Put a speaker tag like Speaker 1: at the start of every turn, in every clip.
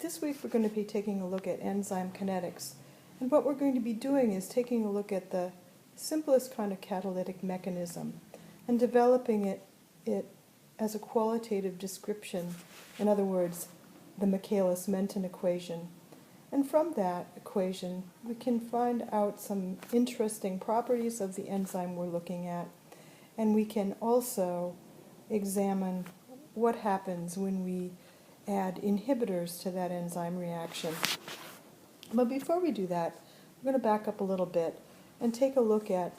Speaker 1: This week we're going to be taking a look at enzyme kinetics. And what we're going to be doing is taking a look at the simplest kind of catalytic mechanism and developing it as a qualitative description. In other words, the Michaelis-Menten equation. And from that equation, we can find out some interesting properties of the enzyme we're looking at. And we can also examine what happens when we add inhibitors to that enzyme reaction. But before we do that, we're going to back up a little bit and take a look at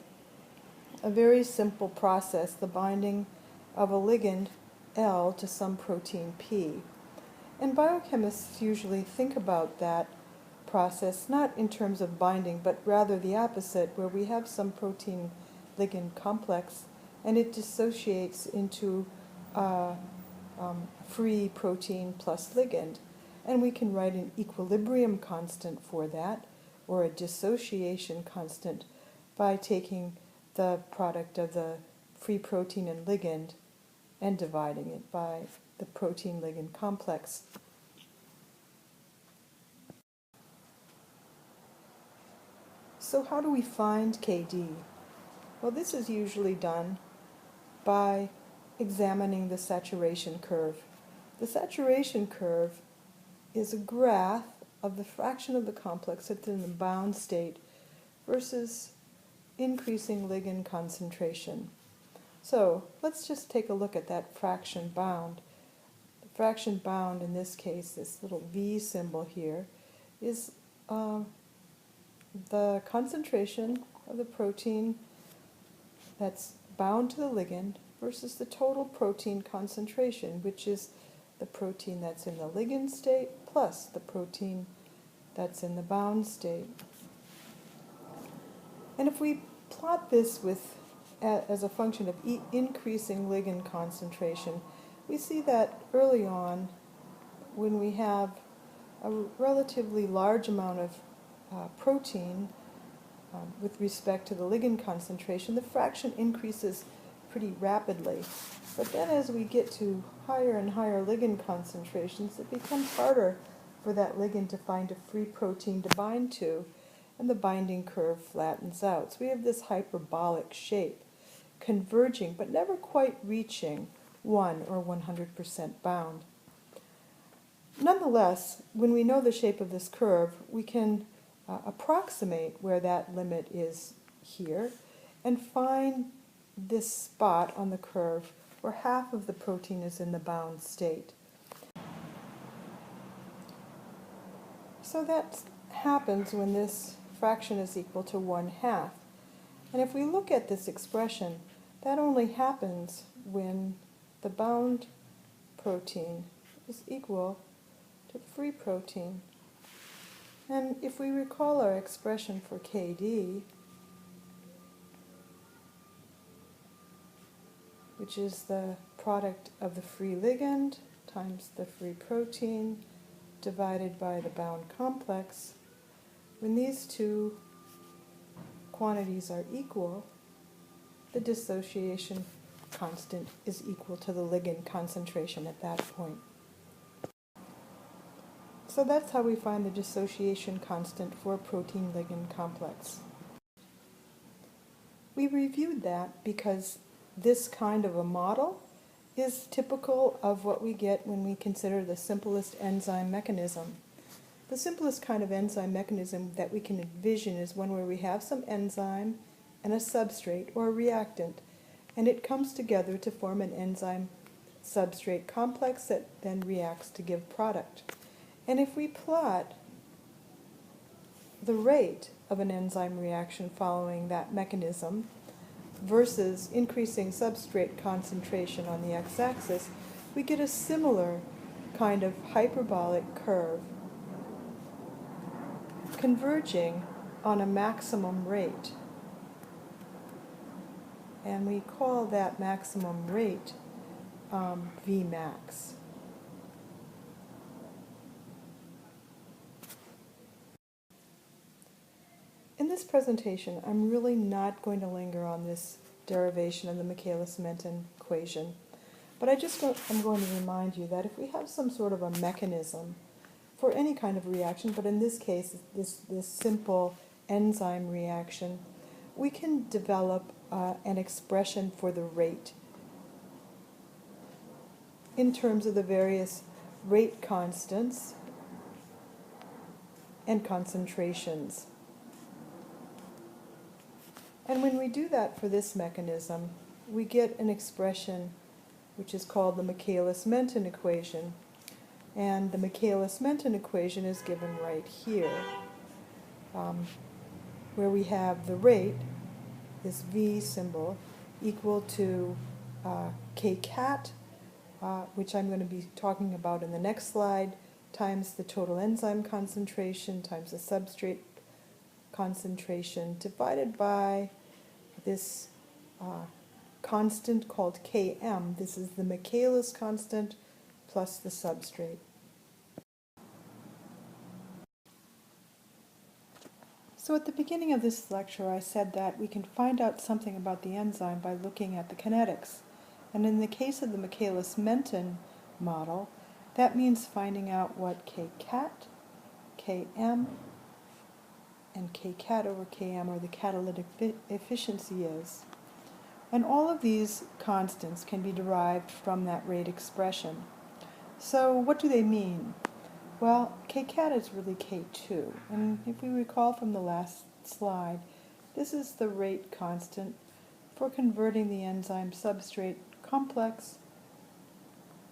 Speaker 1: a very simple process, the binding of a ligand L to some protein P. And biochemists usually think about that process not in terms of binding, but rather the opposite, where we have some protein ligand complex and it dissociates into free protein plus ligand. And we can write an equilibrium constant for that, or a dissociation constant, by taking the product of the free protein and ligand and dividing it by the protein ligand complex. So how do we find Kd? Well, this is usually done by examining the saturation curve. The saturation curve is a graph of the fraction of the complex that's in the bound state versus increasing ligand concentration. So let's just take a look at that fraction bound. The fraction bound in this case, this little V symbol here, is the concentration of the protein that's bound to the ligand versus the total protein concentration, which is the protein that's in the ligand state plus the protein that's in the bound state. And if we plot this as a function of increasing ligand concentration, we see that early on, when we have a relatively large amount of protein with respect to the ligand concentration, the fraction increases pretty rapidly. But then as we get to higher and higher ligand concentrations, it becomes harder for that ligand to find a free protein to bind to, and the binding curve flattens out. So we have this hyperbolic shape, converging but never quite reaching 1 or 100% bound. Nonetheless, when we know the shape of this curve, we can approximate where that limit is here and find this spot on the curve where half of the protein is in the bound state. So that happens when this fraction is equal to 1/2. And if we look at this expression, that only happens when the bound protein is equal to the free protein. And if we recall our expression for Kd, which is the product of the free ligand times the free protein divided by the bound complex, when these two quantities are equal, the dissociation constant is equal to the ligand concentration at that point. So that's how we find the dissociation constant for a protein-ligand complex. We reviewed that because this kind of a model is typical of what we get when we consider the simplest enzyme mechanism. The simplest kind of enzyme mechanism that we can envision is one where we have some enzyme and a substrate or a reactant, and it comes together to form an enzyme-substrate complex that then reacts to give product. And if we plot the rate of an enzyme reaction following that mechanism versus increasing substrate concentration on the x-axis, we get a similar kind of hyperbolic curve converging on a maximum rate. And we call that maximum rate Vmax. In this presentation, I'm really not going to linger on this derivation of the Michaelis-Menten equation, but I'm going to remind you that if we have some sort of a mechanism for any kind of reaction, but in this case, this simple enzyme reaction, we can develop an expression for the rate in terms of the various rate constants and concentrations. And when we do that for this mechanism, we get an expression which is called the Michaelis-Menten equation. And the Michaelis-Menten equation is given right here, where we have the rate, this V symbol, equal to K cat, which I'm going to be talking about in the next slide, times the total enzyme concentration times the substrate concentration divided by this constant called Km. This is the Michaelis constant plus the substrate. So at the beginning of this lecture I said that we can find out something about the enzyme by looking at the kinetics. And in the case of the Michaelis-Menten model, that means finding out what K cat, Km, and K cat over Km, or the catalytic efficiency, is. And all of these constants can be derived from that rate expression. So what do they mean? Well, K cat is really K2. And if we recall from the last slide, this is the rate constant for converting the enzyme substrate complex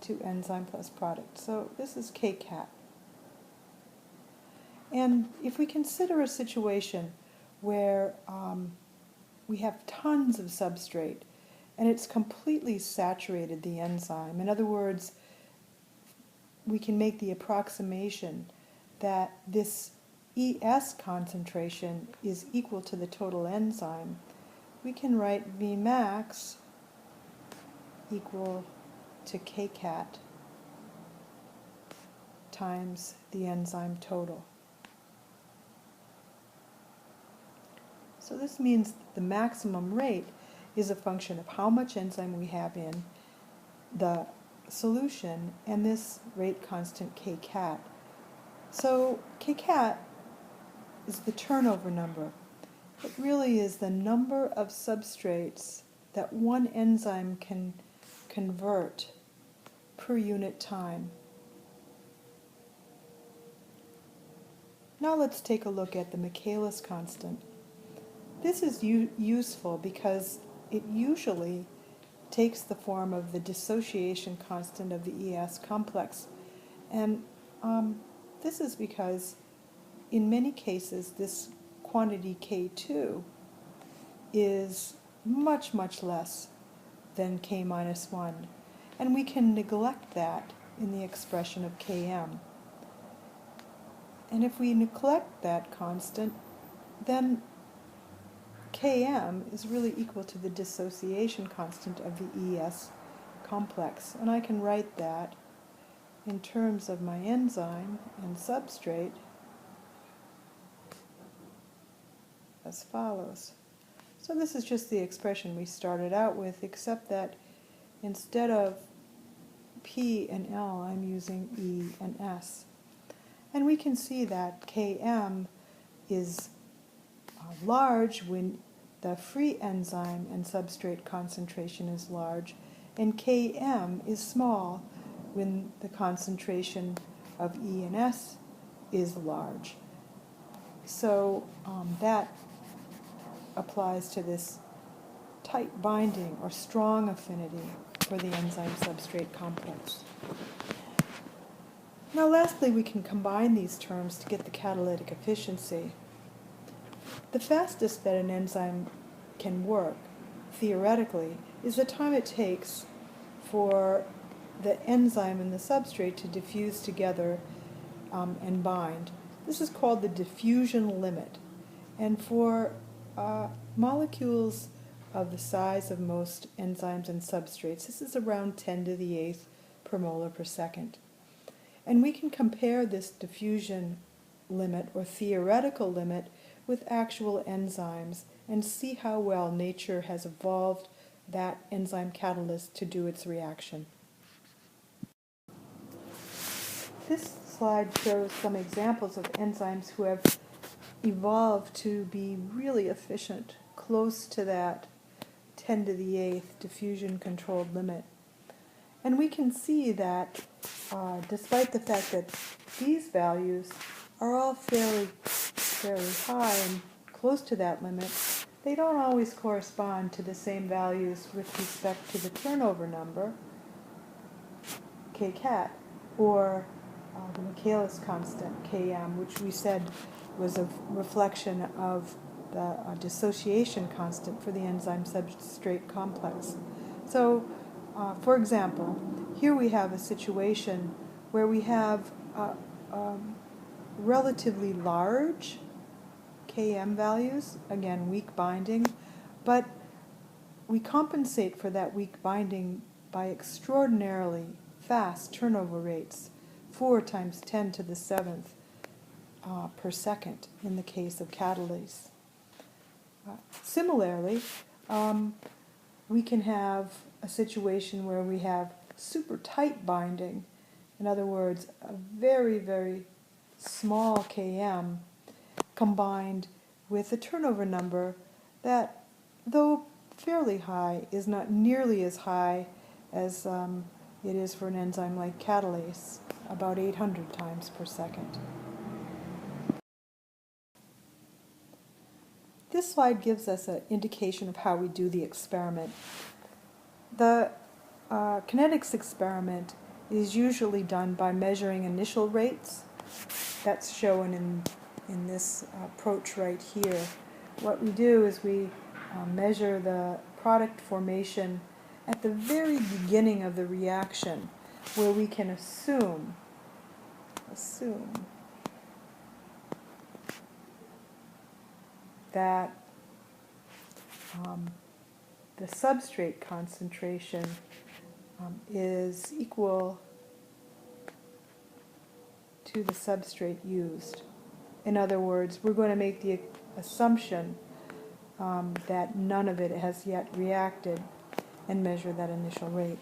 Speaker 1: to enzyme plus product. So this is K cat. And if we consider a situation where we have tons of substrate and it's completely saturated the enzyme, in other words, we can make the approximation that this ES concentration is equal to the total enzyme, we can write Vmax equal to K cat times the enzyme total. So this means the maximum rate is a function of how much enzyme we have in the solution and this rate constant K cat. So K cat is the turnover number. It really is the number of substrates that one enzyme can convert per unit time. Now let's take a look at the Michaelis constant. This is useful because it usually takes the form of the dissociation constant of the ES complex. And this is because in many cases this quantity K2 is much, much less than K minus 1. And we can neglect that in the expression of Km. And if we neglect that constant, then Km is really equal to the dissociation constant of the ES complex. And I can write that in terms of my enzyme and substrate as follows. So this is just the expression we started out with, except that instead of P and L, I'm using E and S. And we can see that Km is large when the free enzyme and substrate concentration is large, and Km is small when the concentration of E and S is large. So that applies to this tight binding or strong affinity for the enzyme substrate complex. Now lastly, we can combine these terms to get the catalytic efficiency. The fastest that an enzyme can work, theoretically, is the time it takes for the enzyme and the substrate to diffuse together and bind. This is called the diffusion limit. And for molecules of the size of most enzymes and substrates, this is around 10 to the 8th per molar per second. And we can compare this diffusion limit or theoretical limit with actual enzymes and see how well nature has evolved that enzyme catalyst to do its reaction. This slide shows some examples of enzymes who have evolved to be really efficient, close to that 10 to the 8th diffusion-controlled limit. And we can see that despite the fact that these values are all fairly high and close to that limit, they don't always correspond to the same values with respect to the turnover number, kcat, or the Michaelis constant, km, which we said was a reflection of the dissociation constant for the enzyme substrate complex. So, for example, here we have a situation where we have relatively large km values, again weak binding, but we compensate for that weak binding by extraordinarily fast turnover rates, 4 times 10 to the 7th per second in the case of catalase. Similarly, we can have a situation where we have super tight binding, in other words, a very, very small km combined with a turnover number that, though fairly high, is not nearly as high as it is for an enzyme like catalase, about 800 times per second. This slide gives us an indication of how we do the experiment. The kinetics experiment is usually done by measuring initial rates. That's shown in this approach right here. What we do is we measure the product formation at the very beginning of the reaction, where we can assume that the substrate concentration is equal to the substrate used. In other words, we're going to make the assumption that none of it has yet reacted and measure that initial rate.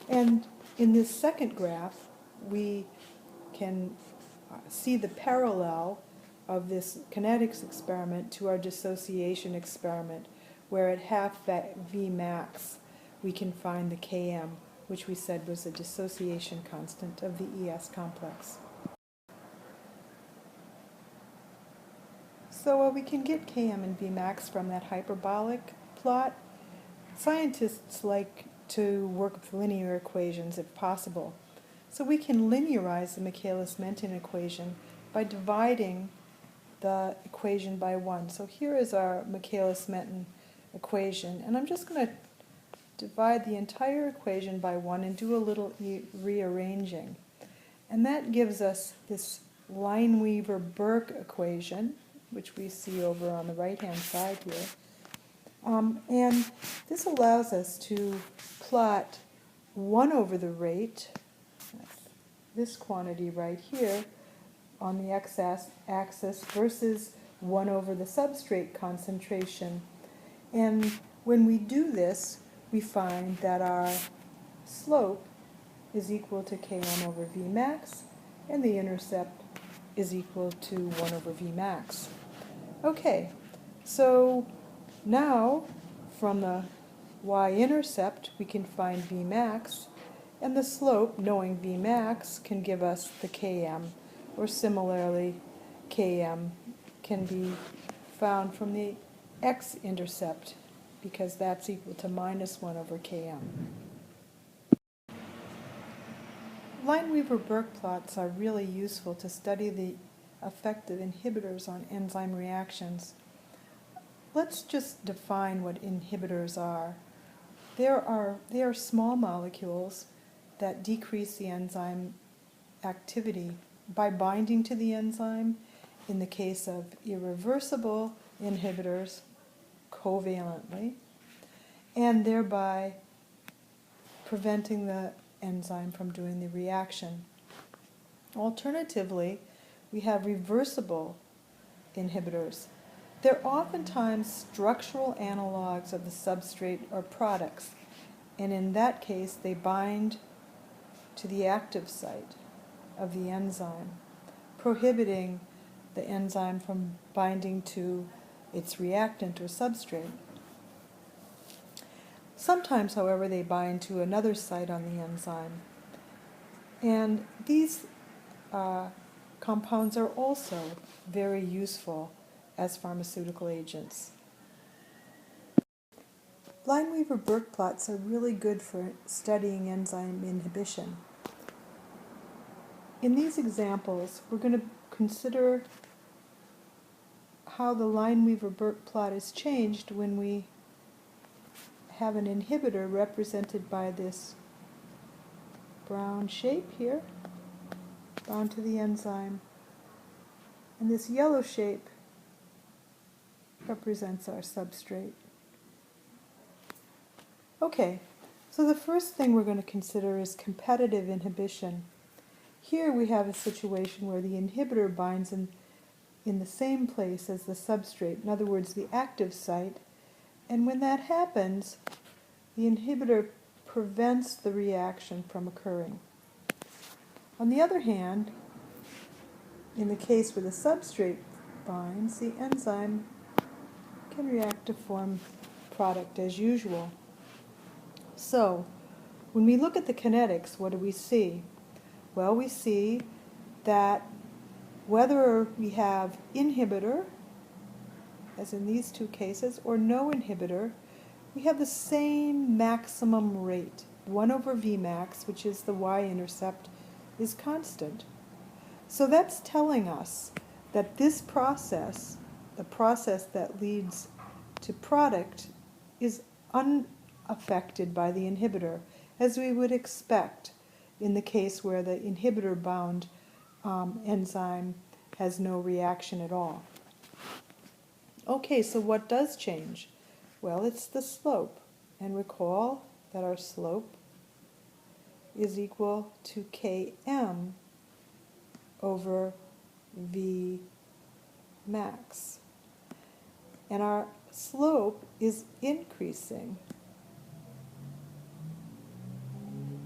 Speaker 1: And in this second graph, we can see the parallel of this kinetics experiment to our dissociation experiment, where at half V max we can find the Km, which we said was the dissociation constant of the ES complex. So we can get Km and Vmax from that hyperbolic plot. Scientists like to work with linear equations if possible. So we can linearize the Michaelis-Menten equation by dividing the equation by 1. So here is our Michaelis-Menten equation, and I'm just going to divide the entire equation by 1 and do a little rearranging. And that gives us this Lineweaver-Burke equation, which we see over on the right-hand side here. And this allows us to plot 1 over the rate, this quantity right here, on the x-axis versus 1 over the substrate concentration. And when we do this, we find that our slope is equal to Km over Vmax, and the intercept is equal to 1 over Vmax. Okay, so now from the y-intercept we can find Vmax, and the slope, knowing Vmax, can give us the Km, or similarly Km can be found from the x-intercept, because that's equal to minus 1 over Km. Lineweaver-Burke plots are really useful to study the effect of inhibitors on enzyme reactions. Let's just define what inhibitors are. They are small molecules that decrease the enzyme activity by binding to the enzyme, in the case of irreversible inhibitors, covalently, and thereby preventing the enzyme from doing the reaction. Alternatively, we have reversible inhibitors. They're oftentimes structural analogs of the substrate or products, and in that case they bind to the active site. of the enzyme, prohibiting the enzyme from binding to its reactant or substrate. Sometimes, however, they bind to another site on the enzyme. And these compounds are also very useful as pharmaceutical agents. Lineweaver-Burke plots are really good for studying enzyme inhibition. In these examples, we're going to consider how the Lineweaver-Burke plot is changed when we have an inhibitor represented by this brown shape here, bound to the enzyme, and this yellow shape represents our substrate. Okay, so the first thing we're going to consider is competitive inhibition. Here we have a situation where the inhibitor binds in the same place as the substrate, in other words, the active site, and when that happens, the inhibitor prevents the reaction from occurring. On the other hand, in the case where the substrate binds, the enzyme can react to form product as usual. So, when we look at the kinetics, what do we see? Well, we see that whether we have inhibitor, as in these two cases, or no inhibitor, we have the same maximum rate. 1 over Vmax, which is the y-intercept, is constant. So that's telling us that this process, the process that leads to product, is unaffected by the inhibitor, as we would expect in the case where the inhibitor-bound enzyme has no reaction at all. Okay, so what does change? Well, it's the slope. And recall that our slope is equal to Km over V max. And our slope is increasing,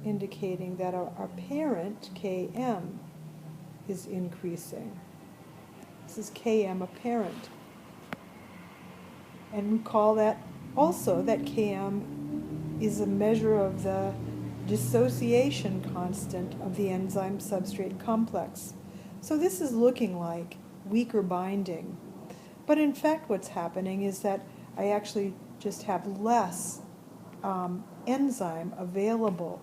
Speaker 1: indicating that our parent, Km, is increasing. This is Km apparent. And recall that also that Km is a measure of the dissociation constant of the enzyme substrate complex. So this is looking like weaker binding. But in fact what's happening is that I actually just have less enzyme available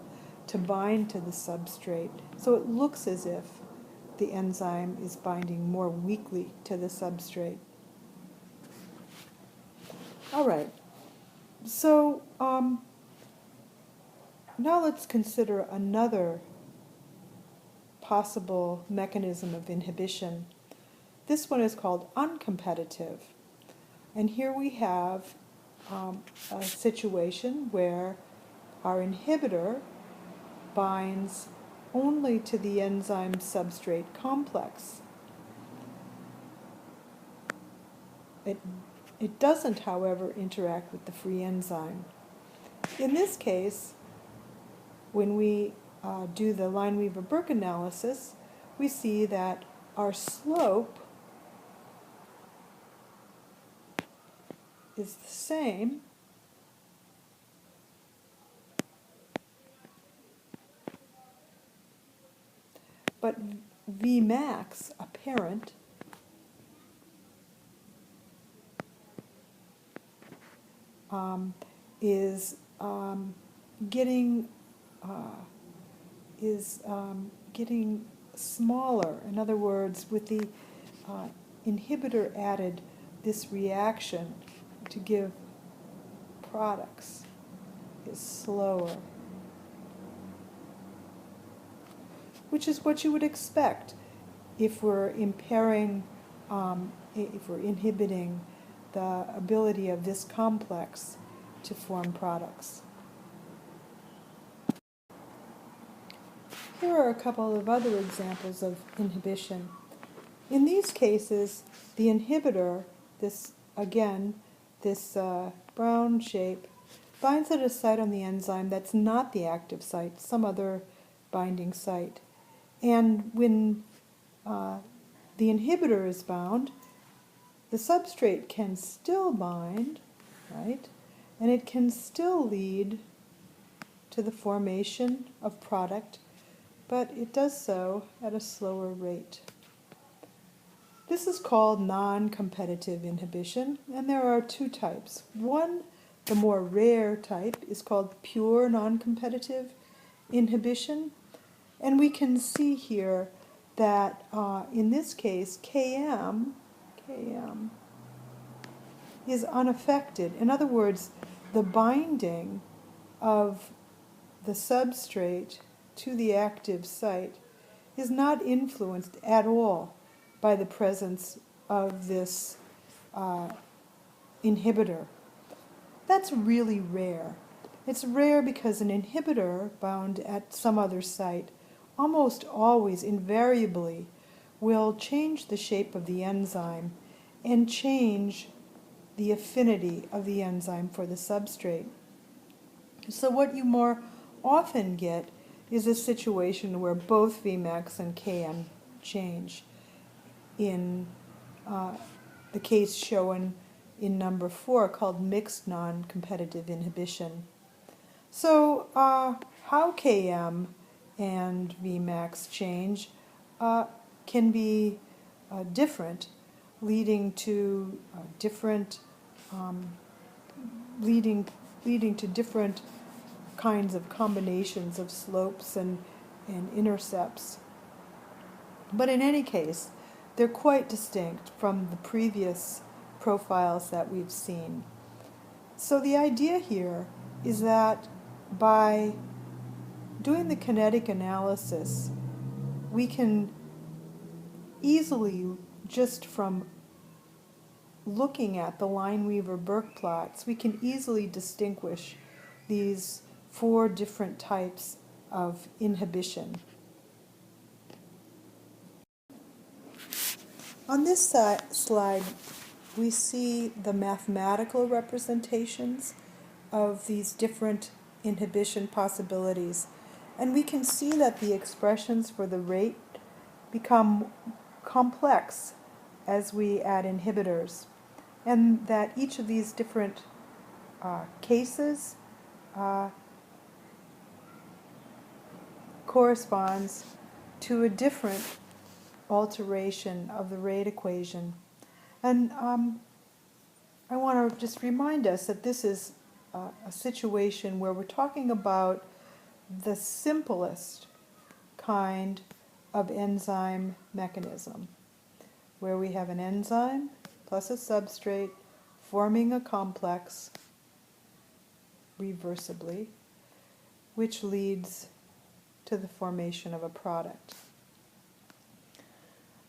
Speaker 1: to bind to the substrate. So it looks as if the enzyme is binding more weakly to the substrate. All right, so now let's consider another possible mechanism of inhibition. This one is called uncompetitive. And here we have a situation where our inhibitor binds only to the enzyme substrate complex. It doesn't, however, interact with the free enzyme. In this case, when we do the Lineweaver-Burke analysis, we see that our slope is the same, but Vmax, apparent, is getting smaller. In other words, with the inhibitor added, this reaction to give products is slower, which is what you would expect if we're impairing, if we're inhibiting the ability of this complex to form products. Here are a couple of other examples of inhibition. In these cases, the inhibitor, this brown shape, binds at a site on the enzyme that's not the active site, some other binding site. And when the inhibitor is bound, the substrate can still bind, right? And it can still lead to the formation of product, but it does so at a slower rate. This is called non-competitive inhibition, and there are two types. One, the more rare type, is called pure non-competitive inhibition, and we can see here that in this case, Km is unaffected. In other words, the binding of the substrate to the active site is not influenced at all by the presence of this inhibitor. That's really rare. It's rare because an inhibitor bound at some other site almost always, invariably, will change the shape of the enzyme and change the affinity of the enzyme for the substrate. So what you more often get is a situation where both Vmax and Km change. In the case shown in number 4, called mixed non-competitive inhibition. So how Km and Vmax change can be different, leading to different kinds of combinations of slopes and intercepts. But in any case, they're quite distinct from the previous profiles that we've seen. So the idea here is that by doing the kinetic analysis, we can easily, just from looking at the Lineweaver-Burke plots, we can easily distinguish these 4 different types of inhibition. On this slide, we see the mathematical representations of these different inhibition possibilities. And we can see that the expressions for the rate become complex as we add inhibitors, and that each of these different cases corresponds to a different alteration of the rate equation. And I want to just remind us that this is a situation where we're talking about the simplest kind of enzyme mechanism, where we have an enzyme plus a substrate forming a complex reversibly, which leads to the formation of a product.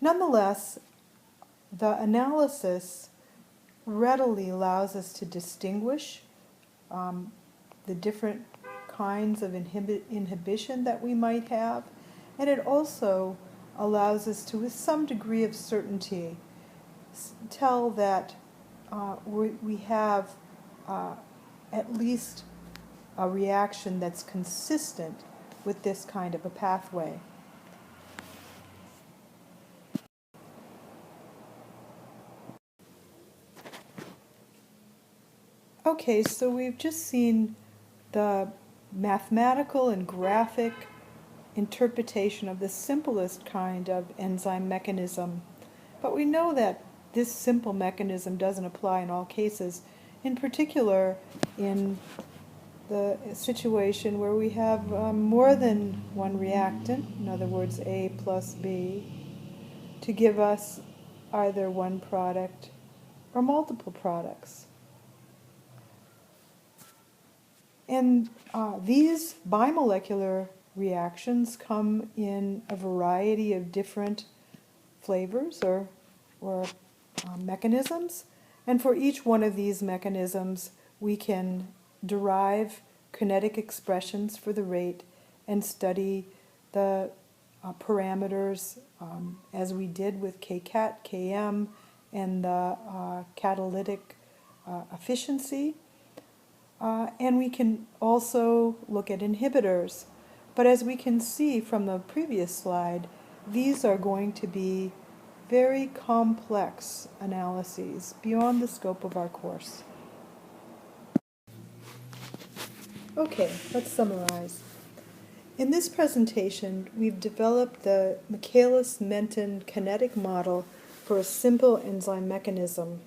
Speaker 1: Nonetheless, the analysis readily allows us to distinguish the different kinds of inhibition that we might have, and it also allows us to, with some degree of certainty, tell that we have at least a reaction that's consistent with this kind of a pathway. Okay, so we've just seen the mathematical and graphic interpretation of the simplest kind of enzyme mechanism. But we know that this simple mechanism doesn't apply in all cases, in particular in the situation where we have more than one reactant, in other words, A plus B, to give us either one product or multiple products. And these bimolecular reactions come in a variety of different flavors or mechanisms. And for each one of these mechanisms, we can derive kinetic expressions for the rate and study the parameters as we did with Kcat, Km, and the catalytic efficiency. And we can also look at inhibitors. But as we can see from the previous slide, these are going to be very complex analyses beyond the scope of our course. Okay, let's summarize. In this presentation, we've developed the Michaelis-Menten kinetic model for a simple enzyme mechanism.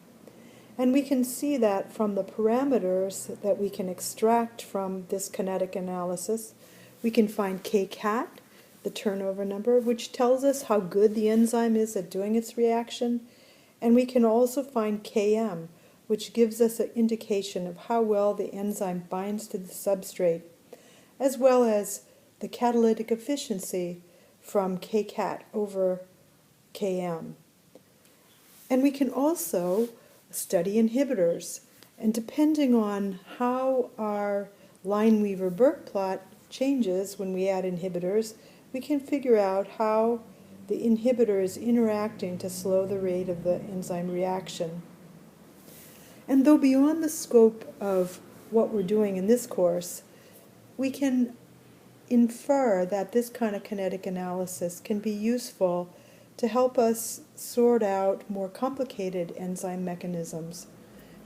Speaker 1: And we can see that from the parameters that we can extract from this kinetic analysis, we can find kcat, the turnover number, which tells us how good the enzyme is at doing its reaction. And we can also find km, which gives us an indication of how well the enzyme binds to the substrate, as well as the catalytic efficiency from kcat over km. And we can also study inhibitors, and depending on how our Lineweaver-Burke plot changes when we add inhibitors, we can figure out how the inhibitor is interacting to slow the rate of the enzyme reaction. And though beyond the scope of what we're doing in this course, we can infer that this kind of kinetic analysis can be useful to help us sort out more complicated enzyme mechanisms.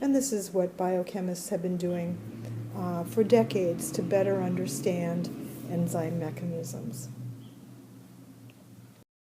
Speaker 1: And this is what biochemists have been doing for decades to better understand enzyme mechanisms.